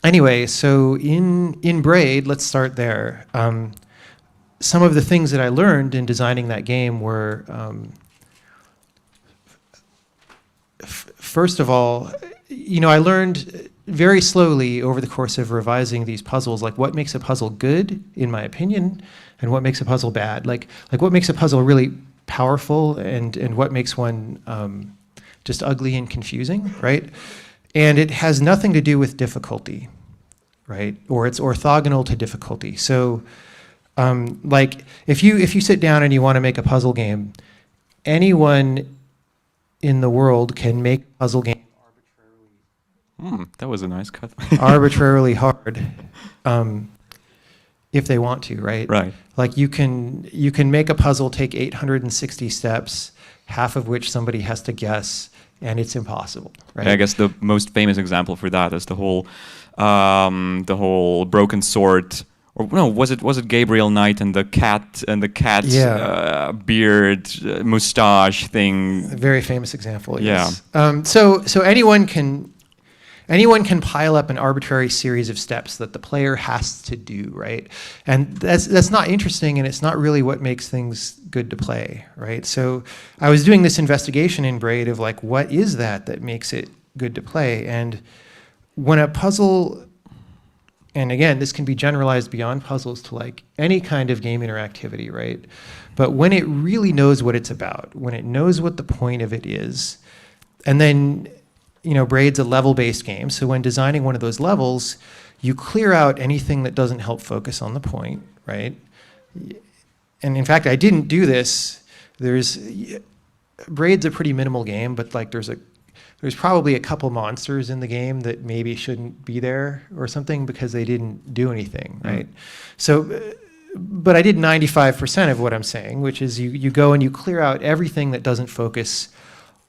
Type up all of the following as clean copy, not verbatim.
Anyway, so in Braid, let's start there. Some of the things that I learned in designing that game were, first of all, I learned very slowly over the course of revising these puzzles, like what makes a puzzle good, in my opinion, and what makes a puzzle bad. Like what makes a puzzle really powerful, and what makes one just ugly and confusing, right? And it has nothing to do with difficulty, right? Or it's orthogonal to difficulty. So, like if you sit down and you want to make a puzzle game, anyone in the world can make a puzzle game That was a nice cut. arbitrarily hard, if they want to, right? Right. Like you can make a puzzle take 860 steps, half of which somebody has to guess, and it's impossible, right? I guess the most famous example for that is the whole broken sword. Or no, was it Gabriel Knight and the cat Yeah. Beard mustache thing? A very famous example. Yeah. Yes. So anyone can pile up an arbitrary series of steps that the player has to do, right? And that's not interesting, and it's not really what makes things good to play, right? So I was doing this investigation in Braid of like, what is that makes it good to play? And when a puzzle, and again, this can be generalized beyond puzzles to like any kind of game interactivity, right? But when it really knows what it's about, when it knows what the point of it is, and then Braid's a level-based game, so when designing one of those levels, you clear out anything that doesn't help focus on the point, right? And in fact, I didn't do this. Braid's a pretty minimal game, but like there's probably a couple monsters in the game that maybe shouldn't be there or something because they didn't do anything, right? So, but I did 95% of what I'm saying, which is you go and you clear out everything that doesn't focus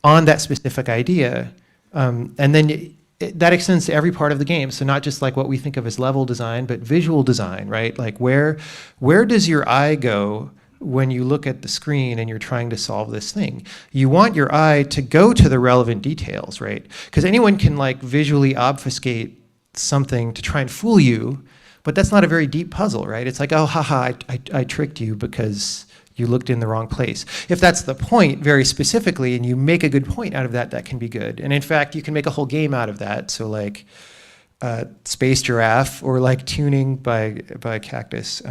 on that specific idea. And then that extends to every part of the game. So not just like what we think of as level design, but visual design, right? Like where does your eye go when you look at the screen and you're trying to solve this thing? You want your eye to go to the relevant details, right? Because anyone can like visually obfuscate something to try and fool you, but that's not a very deep puzzle, right? It's like, oh, haha, I tricked you because you looked in the wrong place. If that's the point very specifically, and you make a good point out of that, that can be good. And in fact, you can make a whole game out of that. So like Space Giraffe or like Tuning by Cactus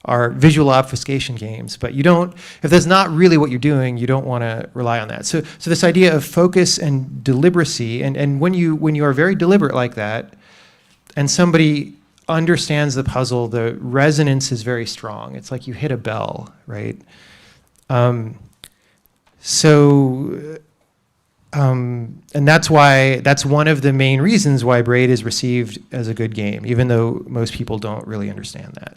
are visual obfuscation games. But if that's not really what you're doing, you don't want to rely on that. So this idea of focus and deliberacy, and when you are very deliberate like that, and somebody understands the puzzle, the resonance is very strong. It's like you hit a bell, right? And that's one of the main reasons why Braid is received as a good game, even though most people don't really understand that.